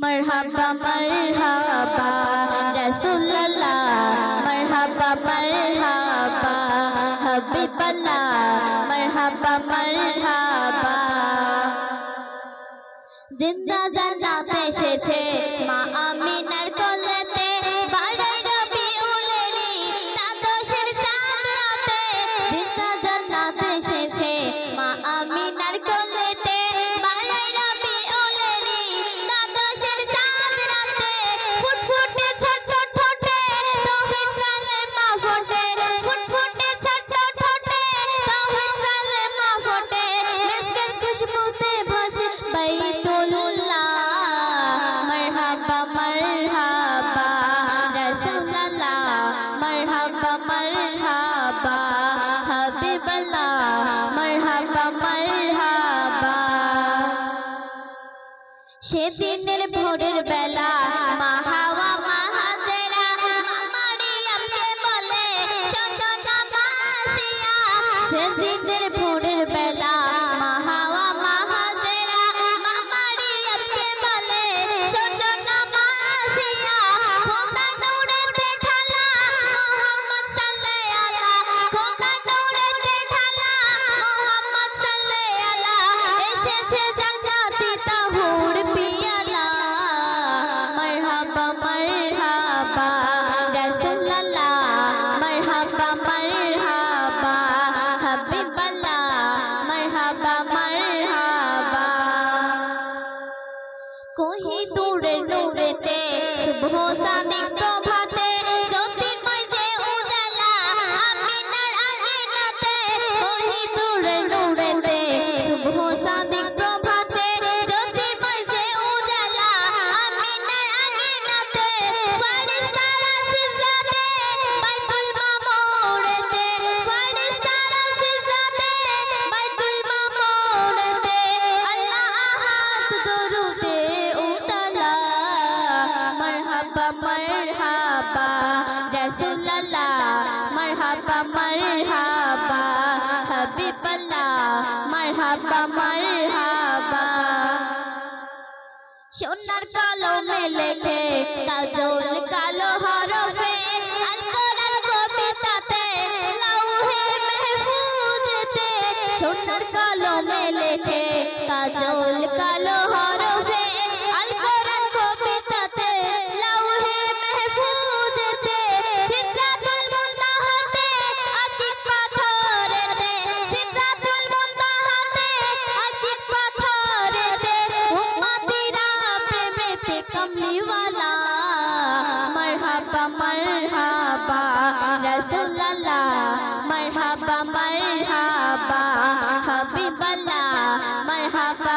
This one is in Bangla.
मरहबा मरहबा रसूलल्लाह, मरहबा मरहबा हबीबल्लाह, मरहबा मरहबा। जिंदा জান্নাতে এসেছে মা আমিনার কোলেতে, বাড়াই রবিউলেরই দ্বাদশের চাঁদ রাতে। জিন্দা জান্নাতে এসেছে মা আমিনার কোলেতে, বাড়াই রবিউলেরই দ্বাদশের চাঁদ রাতে। ফুটফুটে ছোট ঠোঁটে তৌহিদ কালেমা ফোটে, ফুটফুটে ছোট ঠোঁটে তৌহিদ কালেমা ফোটে। মিসকের খুশবুতে ভাসে বাইতুল্লাহ, मरहबा मरहबा रसूलल्लाह, मरहबा मरहबा हबीबल्लाह, मरहबा मरहबा। সেদিনের ভোরের বেলা মা হাওয়া মা হাজেরা মা মারিয়ামকে বলে শোনো না মা আসিয়া। সেদিনের ভোরের বেলা মা হাওয়া মা হাজেরা মা মারিয়ামকে বলে শোনো না মা আসিয়া। খোদা নূরেতে ঢালা মুহাম্মদ সাল্লাল্লাহু আলা, খোদা নূরেতে ঢালা মুহাম্মদ সাল্লাল্লাহু আলা। এসেছে জান্নাতি তাহুর পিয়ালা, मरहबा मरहबा रसूलल्लाह, मरहबा मरहबा हबीबल्लाह, मरहबा मरहबा। कोही दूरेर नूरेते শুভ সাদিক প্রভাতে, জ্যোতির্ময় যে উজালা আমিনার আঙিনাতে। কোহি দূরের নূরেতে শুভ সাদিক প্রভাতে, জ্যোতির্ময় যে উজালা আমিনার আঙিনাতে। ফারিস্তারা সিজদাতে বাইতুল মামুরেতে, ফারিস্তারা সিজদাতে বাইতুল মামুরেতে। আল্লাহ আহাদ দরুদে উতালা, मरहबा मरहबा रसूलल्लाह, मरहबा मरहबा हबीबल्लाह, मरहबा मरहबा। সোনার কলমে লেখে কাজল কালো হরফে, আল কোরআন কবিতাতে লাউহে মাহফুজেতে। সোনার কলমে লেখে কাজল কালো হরফে, আল কোরআন কবিতাতে লাউহে মাহফুজেতে। সিদরাতুল মুনতাহাতে আকিক পাথরেতে, সিদরাতুল মুনতাহাতে আকিক পাথরেতে। উম্মতিরা প্রেমেতে কমলিওয়ালা, मरहबा मरहबा रसूलल्लाह, मरहबा मरहबा हबीबल्लाह, मरहबा